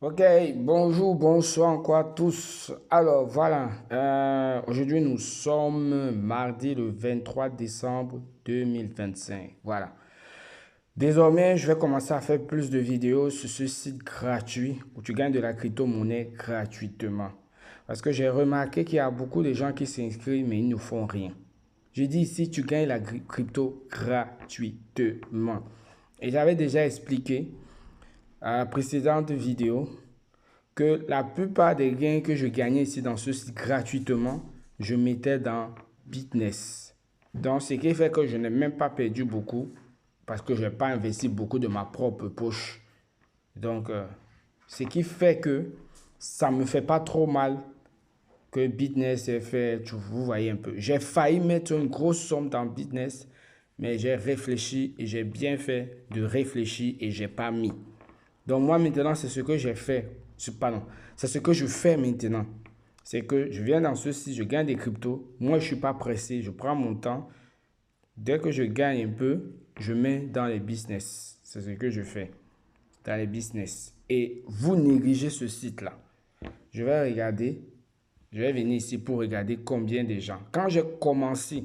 Ok, bonjour, bonsoir encore à tous. Alors voilà, aujourd'hui nous sommes mardi le 23 décembre 2025. Voilà. Désormais, je vais commencer à faire plus de vidéos sur ce site gratuit où tu gagnes de la crypto-monnaie gratuitement. Parce que j'ai remarqué qu'il y a beaucoup de gens qui s'inscrivent mais ils ne font rien. Je dis ici, tu gagnes la crypto gratuitement. Et j'avais déjà expliqué à la précédente vidéo que la plupart des gains que je gagnais ici dans ce site gratuitement, je mettais dans Bitness. Donc, ce qui fait que je n'ai même pas perdu beaucoup parce que je n'ai pas investi beaucoup de ma propre poche. Donc, ce qui fait que ça ne me fait pas trop mal que Bitness ait fait, vous voyez un peu. J'ai failli mettre une grosse somme dans Bitness, mais j'ai réfléchi et j'ai bien fait de réfléchir et j'ai pas mis. Donc moi maintenant, c'est ce que j'ai fait. Pardon, c'est ce que je fais maintenant. C'est que je viens dans ce site, je gagne des cryptos. Moi, je ne suis pas pressé, je prends mon temps. Dès que je gagne un peu, je mets dans les business. C'est ce que je fais dans les business. Et vous négligez ce site-là. Je vais regarder, je vais venir ici pour regarder combien de gens. Quand j'ai commencé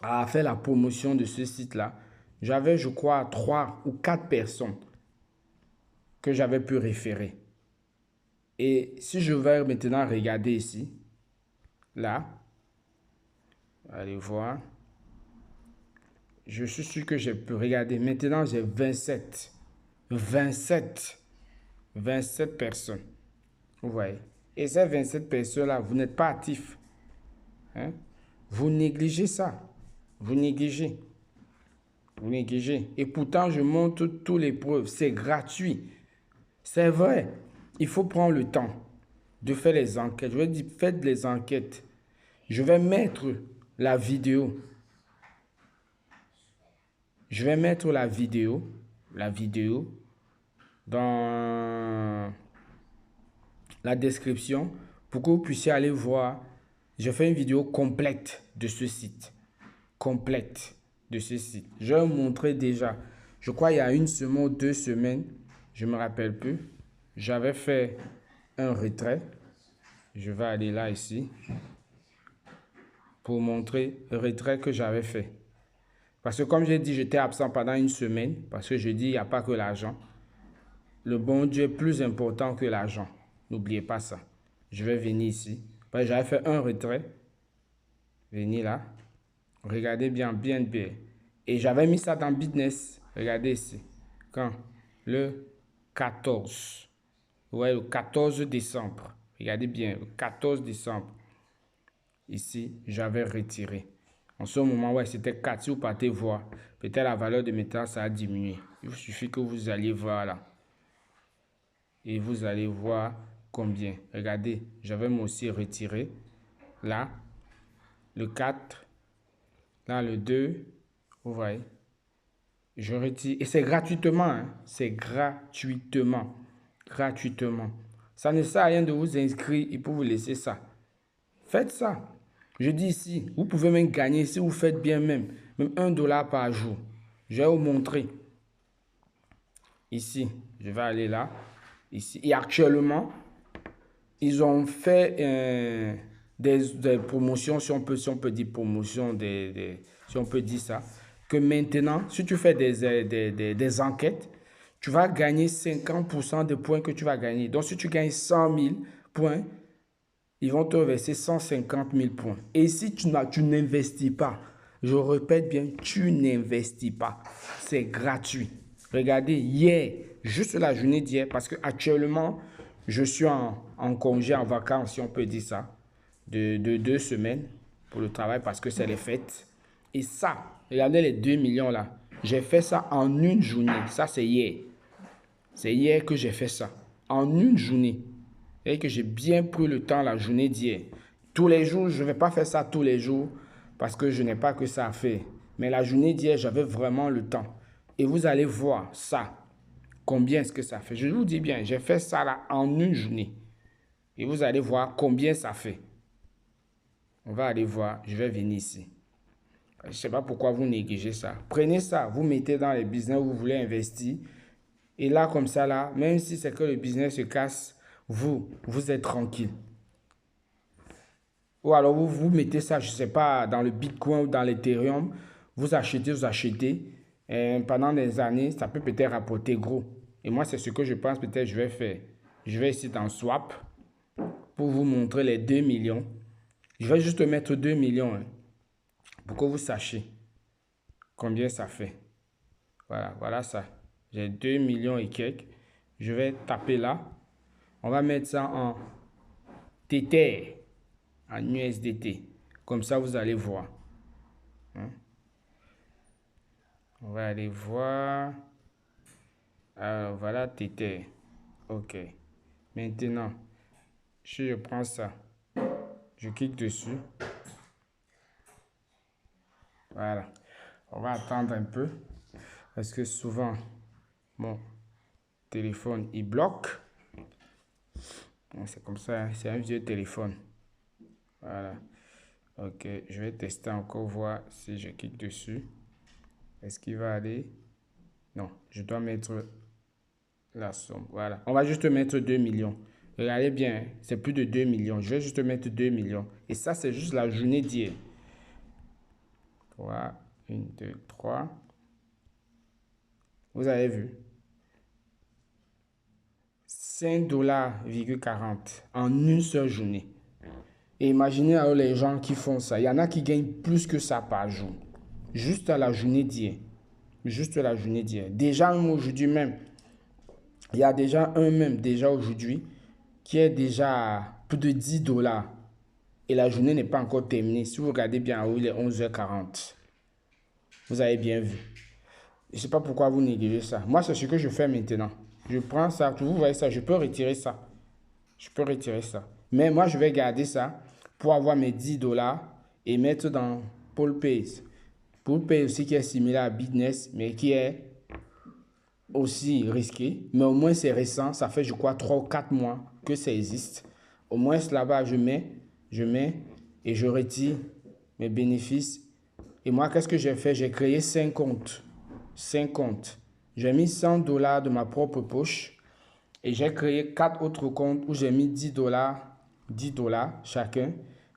à faire la promotion de ce site-là, j'avais, je crois, 3 ou 4 personnes que j'avais pu référer. Et si je vais maintenant regarder ici, là, allez voir, je suis sûr que j'ai pu regarder. Maintenant, j'ai 27 personnes. Vous voyez. Et ces 27 personnes-là, vous n'êtes pas actifs. Hein? Vous négligez ça. Vous négligez. Vous négligez. Et pourtant, je montre toutes les preuves. C'est gratuit. C'est vrai. Il faut prendre le temps de faire les enquêtes. Je vais dire, faites les enquêtes. Je vais mettre la vidéo. Je vais mettre la vidéo dans la description pour que vous puissiez aller voir. Je fais une vidéo complète de ce site. Complète de ce site. Je vais vous montrer déjà. Je crois il y a une semaine ou 2 semaines, je ne me rappelle plus. J'avais fait un retrait. Je vais aller là ici pour montrer le retrait que j'avais fait. Parce que comme j'ai dit, j'étais absent pendant une semaine. Parce que je dis, il n'y a pas que l'argent. Le bon Dieu est plus important que l'argent. N'oubliez pas ça. Je vais venir ici. J'avais fait un retrait. Venir là. Regardez bien, bien, bien. Et j'avais mis ça dans Business. Regardez ici. Quand? Le 14. Ouais, le 14 décembre. Regardez bien, le 14 décembre. Ici, j'avais retiré. En ce moment, ouais, c'était 4. Si vous partez voir, peut-être la valeur de métal, ça a diminué. Il suffit que vous alliez voir là. Et vous allez voir combien. Regardez, j'avais moi aussi retiré. Là, le 4. Là, le 2. Vous voyez. Je retire. Et c'est gratuitement. Hein? C'est gratuitement. Gratuitement. Ça ne sert à rien de vous inscrire et pour vous laisser ça. Faites ça. Je dis ici, vous pouvez même gagner si vous faites bien même 1 $ par jour. Je vais vous montrer. Ici, je vais aller là. Ici. Et actuellement, ils ont fait des promotions, si on peut dire promotion, si on peut dire ça, que maintenant, si tu fais des enquêtes, tu vas gagner 50% des points que tu vas gagner. Donc, si tu gagnes 100 000 points, ils vont te verser 150 000 points. Et si tu n'investis pas, je répète bien, tu n'investis pas. C'est gratuit. Regardez, hier, juste la journée d'hier, parce que actuellement, je suis en congé, en vacances, si on peut dire ça, de 2 semaines pour le travail parce que c'est les fêtes. Et ça, regardez les 2 millions là. J'ai fait ça en une journée. Ça, c'est hier. C'est hier que j'ai fait ça. En une journée. Et que j'ai bien pris le temps la journée d'hier. Tous les jours, je ne vais pas faire ça tous les jours parce que je n'ai pas que ça à faire. Mais la journée d'hier, j'avais vraiment le temps. Et vous allez voir ça. Combien est-ce que ça fait? Je vous dis bien, j'ai fait ça là en une journée. Et vous allez voir combien ça fait. On va aller voir. Je vais venir ici. Je ne sais pas pourquoi vous négligez ça. Prenez ça, vous mettez dans les business où vous voulez investir. Et là, comme ça, là, même si c'est que le business se casse, vous êtes tranquille. Ou alors, vous mettez ça, je ne sais pas, dans le Bitcoin ou dans l'Ethereum, vous achetez. Et pendant des années, ça peut peut-être rapporter gros. Et moi, c'est ce que je pense peut-être je vais faire. Je vais essayer dans Swap pour vous montrer les 2 millions. Je vais juste mettre 2 millions hein, pour que vous sachiez combien ça fait. Voilà, voilà ça. J'ai 2 millions et quelques. Je vais taper là. On va mettre ça en Tether, en USDT. Comme ça, vous allez voir. Hein. On va aller voir. Alors, voilà Tether. OK. Maintenant, si je prends ça, je clique dessus. Voilà. On va attendre un peu. Parce que souvent, mon téléphone, il bloque. C'est comme ça, hein, c'est un vieux téléphone. Voilà. Ok, je vais tester encore, voir si je clique dessus. Est-ce qu'il va aller? Non, je dois mettre la somme. Voilà. On va juste mettre 2 millions. Regardez bien, hein, c'est plus de 2 millions. Je vais juste mettre 2 millions. Et ça, c'est juste la journée d'hier. 3, 1, 2, 3. Vous avez vu? 5,40$ en une seule journée. Et imaginez alors les gens qui font ça. Il y en a qui gagnent plus que ça par jour. Juste à la journée d'hier. Juste la journée d'hier. Déjà, aujourd'hui même, il y a déjà déjà aujourd'hui, qui est déjà à plus de 10$. Et la journée n'est pas encore terminée. Si vous regardez bien en haut, il est 11h40. Vous avez bien vu. Je ne sais pas pourquoi vous négligez ça. Moi, c'est ce que je fais maintenant. Je prends ça, vous voyez ça, je peux retirer ça. Je peux retirer ça. Mais moi, je vais garder ça pour avoir mes 10$ et mettre dans Polpay. Polpay aussi qui est similaire à Business, mais qui est aussi risqué. Mais au moins, c'est récent. Ça fait, je crois, 3 ou 4 mois que ça existe. Au moins, là-bas, je mets et je retire mes bénéfices. Et moi, qu'est-ce que j'ai fait? J'ai créé 5 comptes. 5 comptes. J'ai mis 100$ de ma propre poche. Et j'ai créé 4 autres comptes où j'ai mis 10$, 10$ chacun.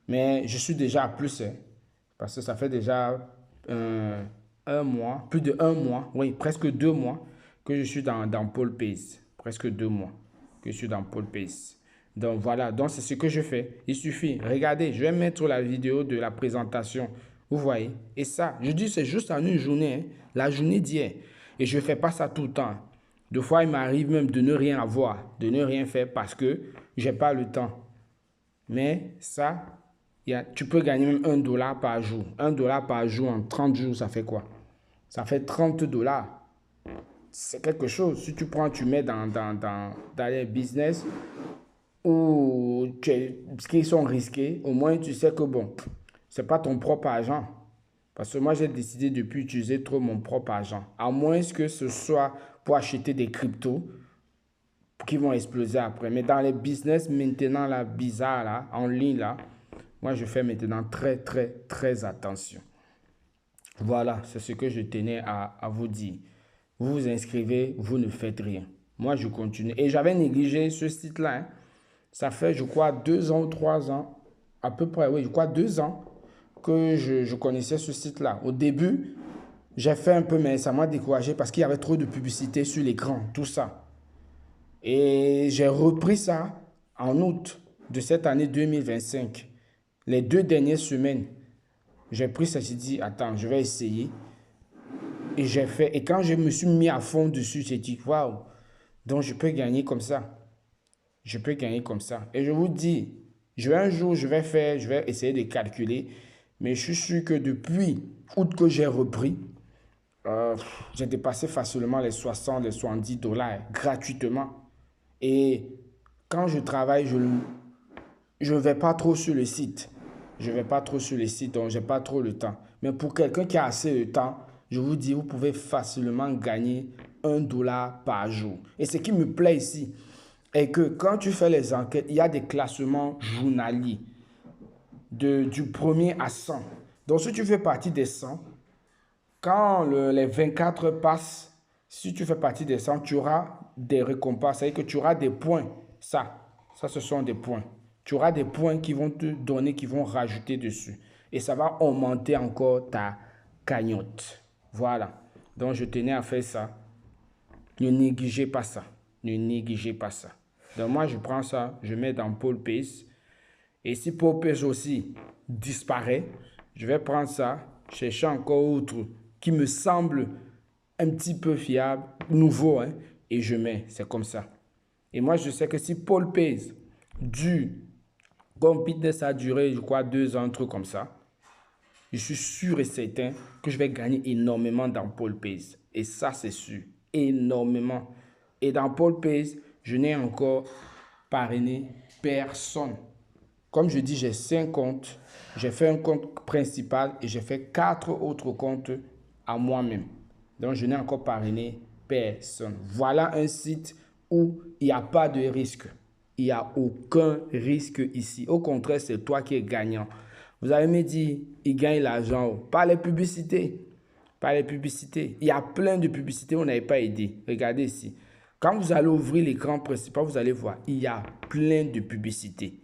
Mais je suis déjà à plus. Hein, parce que ça fait déjà un mois, plus de 1 mois, oui, presque 2 mois que je suis dans Polpay. Presque 2 mois que je suis dans Polpay. Donc voilà, donc c'est ce que je fais. Il suffit, regardez, je vais mettre la vidéo de la présentation. Vous voyez? Et ça, je dis c'est juste en une journée, hein, la journée d'hier. Et je ne fais pas ça tout le temps. Des fois, il m'arrive même de ne rien avoir, de ne rien faire parce que je n'ai pas le temps. Mais ça, tu peux gagner même 1$ par jour. 1$ par jour en 30 jours, ça fait quoi? Ça fait 30$. C'est quelque chose. Si tu prends, tu mets dans les business ou qui sont risqués, au moins tu sais que bon, c'est pas ton propre argent. Parce que moi, j'ai décidé de ne plus utiliser trop mon propre argent. À moins que ce soit pour acheter des cryptos qui vont exploser après. Mais dans les business maintenant, là, bizarre, là, en ligne, là, moi, je fais maintenant très, très, très attention. Voilà, c'est ce que je tenais à vous dire. Vous vous inscrivez, vous ne faites rien. Moi, je continue. Et j'avais négligé ce site-là. Hein. Ça fait, je crois, 2 ans ou 3 ans, à peu près, oui, je crois 2 ans que je connaissais ce site-là. Au début, j'ai fait un peu, mais ça m'a découragé parce qu'il y avait trop de publicité sur l'écran, tout ça. Et j'ai repris ça en août de cette année 2025. Les 2 dernières semaines, j'ai pris ça, j'ai dit, attends, je vais essayer. Et j'ai fait. Et quand je me suis mis à fond dessus, j'ai dit, waouh, donc je peux gagner comme ça. Je peux gagner comme ça. Et je vous dis, un jour, je vais essayer de calculer. Mais je suis sûr que depuis août que j'ai repris, j'ai dépassé facilement les 60, les 70$ gratuitement. Et quand je travaille, je ne vais pas trop sur le site. Je ne vais pas trop sur le site, donc je n'ai pas trop le temps. Mais pour quelqu'un qui a assez de temps, je vous dis, vous pouvez facilement gagner 1$ par jour. Et ce qui me plaît ici est que quand tu fais les enquêtes, il y a des classements journaliers du premier à 100. Donc si tu fais partie des 100, quand les 24 passent, Si tu fais partie des 100, tu auras des récompenses. C'est-à-dire que tu auras des points. Ça, ce sont des points. Tu auras des points qui vont te donner, qui vont rajouter dessus. Et ça va augmenter encore ta cagnotte. Voilà. Donc, je tenais à faire ça. Ne négligez pas ça. Ne négligez pas ça. Donc, moi, je prends ça, je mets dans PaulPay. Et si PaulPay aussi disparaît, je vais prendre ça, chercher encore autre qui me semble un petit peu fiable, nouveau, hein, et je mets. C'est comme ça. Et moi, je sais que si PaulPay dure, comme Bitness a duré, je crois, 2 ans, un truc comme ça, je suis sûr et certain que je vais gagner énormément dans PaulPay. Et ça, c'est sûr. Énormément. Et dans PaulPay, je n'ai encore parrainé personne. Comme je dis, j'ai 5 comptes. J'ai fait un compte principal et j'ai fait 4 autres comptes à moi-même. Donc, je n'ai encore parrainé personne. Voilà un site où il n'y a pas de risque. Il n'y a aucun risque ici. Au contraire, c'est toi qui es gagnant. Vous allez me dire, il gagne l'argent par les publicités. Par les publicités. Il y a plein de publicités, on n'avait pas aidé. Regardez ici. Quand vous allez ouvrir l'écran principal, vous allez voir, il y a plein de publicités.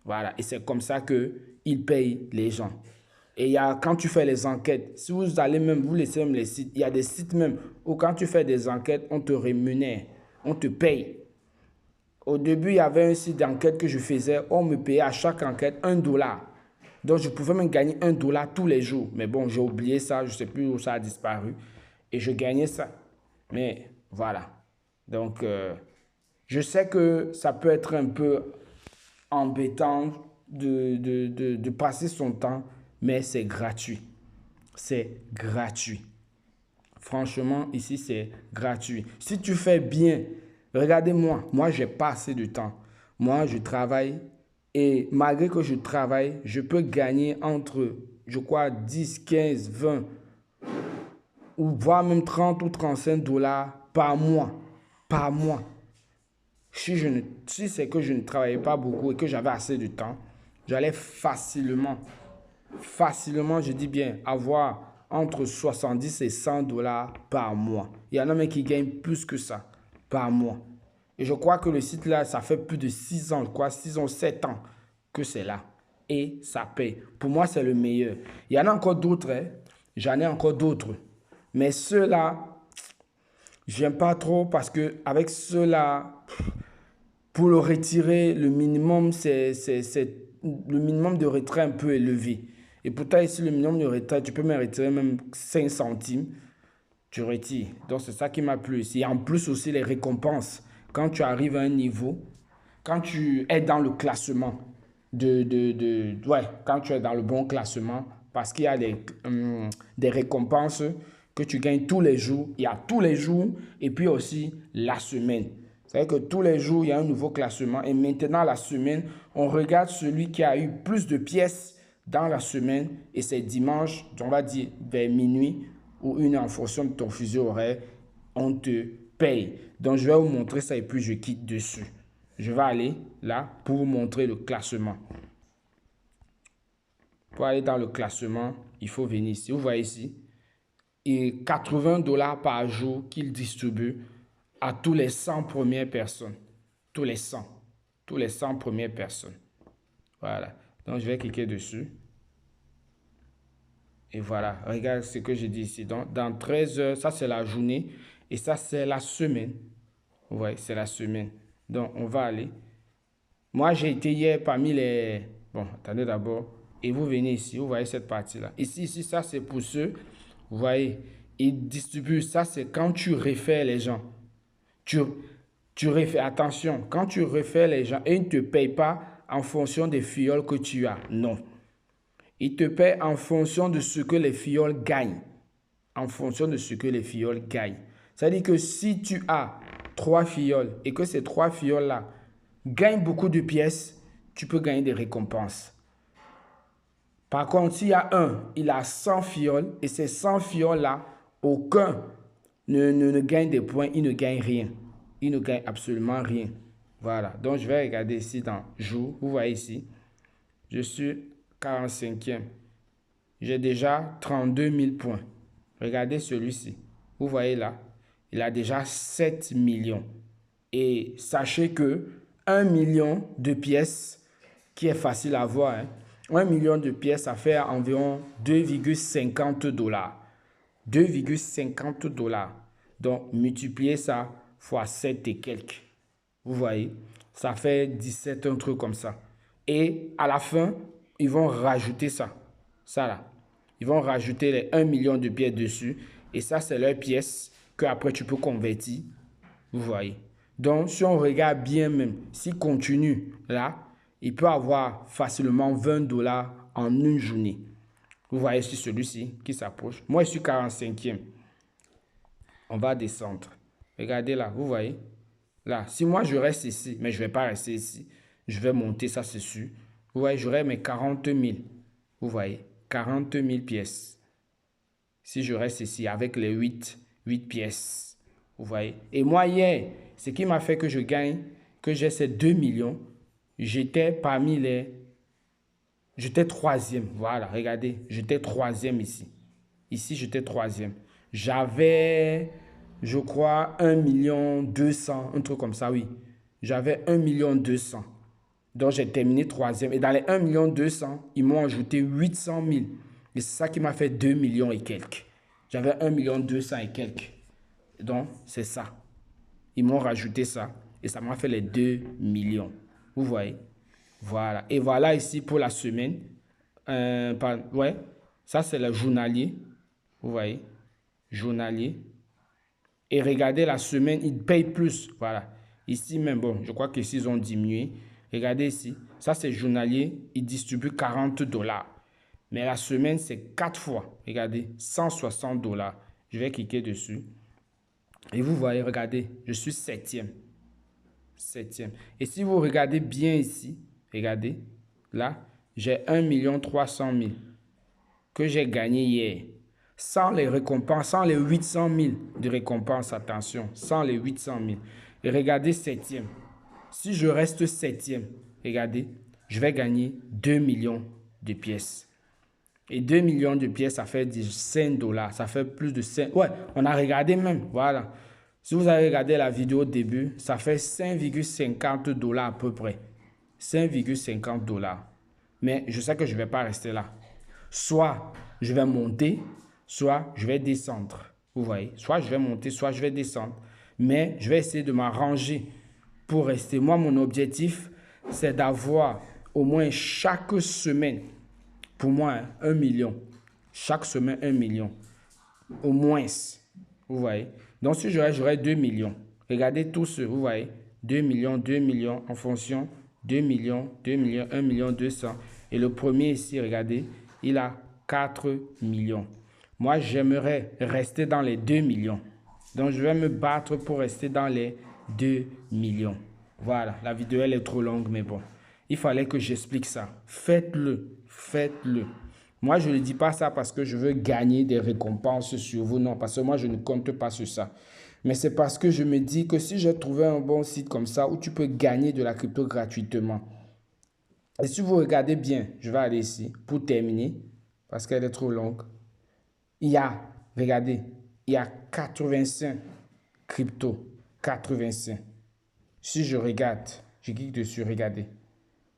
Voilà. Et c'est comme ça qu'ils payent les gens. Et il y a, quand tu fais les enquêtes, si vous allez même, vous laissez même les sites, il y a des sites même où quand tu fais des enquêtes, on te rémunère, on te paye. Au début, il y avait un site d'enquête que je faisais, on me payait à chaque enquête $1. Donc, je pouvais même gagner $1 tous les jours. Mais bon, j'ai oublié ça, je ne sais plus où ça a disparu. Et je gagnais ça. Mais voilà. Donc, je sais que ça peut être un peu embêtant de passer son temps, mais c'est gratuit. C'est gratuit. Franchement, ici, c'est gratuit. Si tu fais bien, regardez-moi, moi, j'ai pas assez de temps. Moi, je travaille et malgré que je travaille, je peux gagner entre, je crois, 10, 15, 20 ou voire même 30 ou $35 par mois. Par mois. Si c'est que je ne travaillais pas beaucoup et que j'avais assez de temps, j'allais facilement, je dis bien, avoir entre 70 et $100 par mois. Il y en a même qui gagnent plus que ça par mois. Et je crois que le site là, ça fait plus de 6 ans, je crois 6 ans, 7 ans que c'est là. Et ça paye. Pour moi, c'est le meilleur. Il y en a encore d'autres, hein. J'en ai encore d'autres. Mais ceux-là, j'aime pas trop parce que avec ceux-là, pour le retirer, le minimum, le minimum de retrait un peu élevé. Et pourtant, ici, le minimum de retrait, tu peux me retirer même 5 centimes. Tu retires. Donc, c'est ça qui m'a plu. Et en plus aussi, les récompenses. Quand tu arrives à un niveau, quand tu es dans le classement, ouais, quand tu es dans le bon classement, parce qu'il y a des récompenses que tu gagnes tous les jours. Il y a tous les jours et puis aussi la semaine. C'est-à-dire que tous les jours, il y a un nouveau classement. Et maintenant, la semaine, on regarde celui qui a eu plus de pièces dans la semaine. Et c'est dimanche, on va dire vers minuit ou 1 heure en fonction de ton fuseau horaire, on te paye. Donc, je vais vous montrer ça et puis je quitte dessus. Je vais aller là pour vous montrer le classement. Pour aller dans le classement, il faut venir ici. Vous voyez ici, et $80 par jour qu'il distribue à tous les 100 premières personnes. Tous les 100. Tous les 100 premières personnes. Voilà. Donc, je vais cliquer dessus. Et voilà. Regarde ce que je dis ici. Donc, dans 13 heures, ça, c'est la journée. Et ça, c'est la semaine. Vous voyez, c'est la semaine. Donc, on va aller. Moi, j'ai été hier parmi les... Bon, attendez d'abord. Et vous venez ici. Vous voyez cette partie-là. Ici, ça, c'est pour ceux... Vous voyez, ils distribuent. Ça, c'est quand tu réfères les gens. Tu refais attention, quand tu refais les gens, et ils ne te payent pas en fonction des fioles que tu as. Non. Ils te payent en fonction de ce que les fioles gagnent. En fonction de ce que les fioles gagnent. C'est-à-dire que si tu as 3 fioles et que ces 3 fioles-là gagnent beaucoup de pièces, tu peux gagner des récompenses. Par contre, s'il y a un, il a 100 fioles et ces 100 fioles-là, aucun ne gagne des points, il ne gagne rien. Il ne gagne absolument rien. Voilà. Donc, je vais regarder ici dans jour. Vous voyez ici, je suis 45e. J'ai déjà 32 000 points. Regardez celui-ci. Vous voyez là, Il a déjà 7 millions. Et sachez que 1 million de pièces, qui est facile à voir, hein, 1 million de pièces, ça fait environ 2,50 $. 2,50 $. Donc, multipliez ça fois 7 et quelques. Vous voyez, ça fait 17, un truc comme ça. Et à la fin, ils vont rajouter ça. Ça là. Ils vont rajouter les 1 million de pièces dessus. Et ça, c'est leur pièce que après tu peux convertir. Vous voyez. Donc, si on regarde bien même, s'il continue là, il peut avoir facilement 20 $ en une journée. Vous voyez sur celui-ci qui s'approche. Moi, je suis 45e. On va descendre. Regardez là, vous voyez. Là, si moi je reste ici, mais je ne vais pas rester ici, je vais monter, ça c'est sûr. Vous voyez, j'aurai mes 40 000. Vous voyez, 40 000 pièces. Si je reste ici avec les 8 pièces. Vous voyez. Et moi hier, ce qui m'a fait que je gagne, que j'ai ces 2 millions, j'étais parmi les... J'étais troisième. Voilà, regardez, j'étais troisième ici. Ici, j'étais troisième. J'avais, je crois, 1 200 000, un truc comme ça, oui. J'avais 1 200 000. Donc, j'ai terminé troisième. Et dans les 1 200 000, ils m'ont ajouté 800 000. Et c'est ça qui m'a fait 2 millions et quelques. J'avais 1 200 000 et quelques. Donc, c'est ça. Ils m'ont rajouté ça. Et ça m'a fait les 2 millions. Vous voyez? Voilà. Et voilà ici pour la semaine. Ouais. Ça, c'est le journalier. Vous voyez? Journalier. Et regardez la semaine, ils payent plus. Voilà. Ici même, bon, je crois qu'ici, ils ont diminué. Regardez ici. Ça, c'est journalier. Ils distribuent 40 $. Mais la semaine, c'est 4 fois. Regardez, 160 $. Je vais cliquer dessus. Et vous voyez, regardez, je suis septième. Septième. Et si vous regardez bien ici, regardez, là, j'ai 1 300 000 que j'ai gagné hier. Sans les récompenses, sans les 800 000 de récompenses, attention, sans les 800 000. Et regardez septième. Si je reste septième, regardez, je vais gagner 2 millions de pièces. Et 2 millions de pièces, ça fait 5 $. Ça fait plus de 5. Ouais, on a regardé même, voilà. Si vous avez regardé la vidéo au début, ça fait 5,50 $ à peu près. 5,50 $. Mais je sais que je ne vais pas rester là. Soit je vais monter, soit je vais descendre. Vous voyez, soit je vais monter, soit je vais descendre. Mais je vais essayer de m'arranger pour rester. Moi, mon objectif, c'est d'avoir au moins chaque semaine, pour moi, 1 million. Chaque semaine, 1 million. Au moins. Vous voyez. Donc, si j'aurais 2 millions. Regardez tous ceux, vous voyez. 2 millions en fonction. 2 millions, 2 millions, 1 million 200. Et le premier ici, regardez, il a 4 millions. Moi, j'aimerais rester dans les 2 millions. Donc, je vais me battre pour rester dans les 2 millions. Voilà, la vidéo, elle est trop longue, mais bon. Il fallait que j'explique ça. Faites-le, faites-le. Moi, je ne dis pas ça parce que je veux gagner des récompenses sur vous. Non, parce que moi, je ne compte pas sur ça. Mais c'est parce que je me dis que si j'ai trouvé un bon site comme ça où tu peux gagner de la crypto gratuitement. Et si vous regardez bien, je vais aller ici pour terminer parce qu'elle est trop longue. Il y a, regardez, il y a 85 crypto. 85. Si je regarde, je clique dessus, regardez.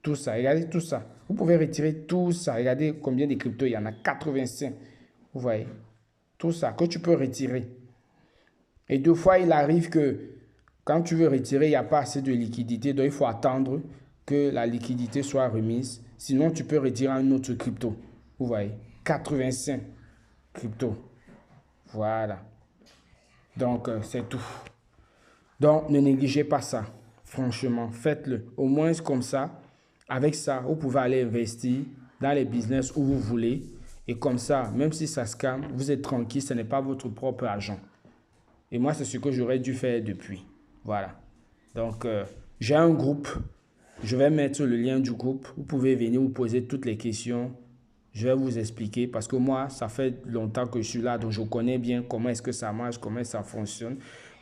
Tout ça, regardez tout ça. Vous pouvez retirer tout ça. Regardez combien de cryptos il y en a. 85. Vous voyez. Tout ça que tu peux retirer. Et deux fois, il arrive que quand tu veux retirer, il n'y a pas assez de liquidité. Donc, il faut attendre que la liquidité soit remise. Sinon, tu peux retirer un autre crypto. Vous voyez. 85 cryptos. Voilà. Donc, c'est tout. Donc, ne négligez pas ça. Franchement, faites-le. Au moins comme ça. Avec ça, vous pouvez aller investir dans les business où vous voulez. Et comme ça, même si ça scam, vous êtes tranquille, ce n'est pas votre propre argent. Et moi, c'est ce que j'aurais dû faire depuis. Voilà. Donc, j'ai un groupe. Je vais mettre le lien du groupe. Vous pouvez venir vous poser toutes les questions. Je vais vous expliquer parce que moi, ça fait longtemps que je suis là. Donc, je connais bien comment est-ce que ça marche, comment ça fonctionne.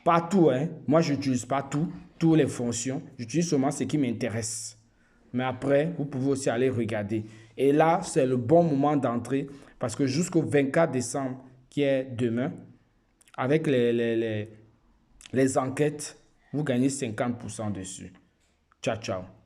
Pas tout, hein. Moi, je n'utilise pas toutes les fonctions. J'utilise seulement ce qui m'intéresse. Mais après, vous pouvez aussi aller regarder. Et là, c'est le bon moment d'entrer parce que jusqu'au 24 décembre, qui est demain, avec Les enquêtes, vous gagnez 50% dessus. Ciao, ciao.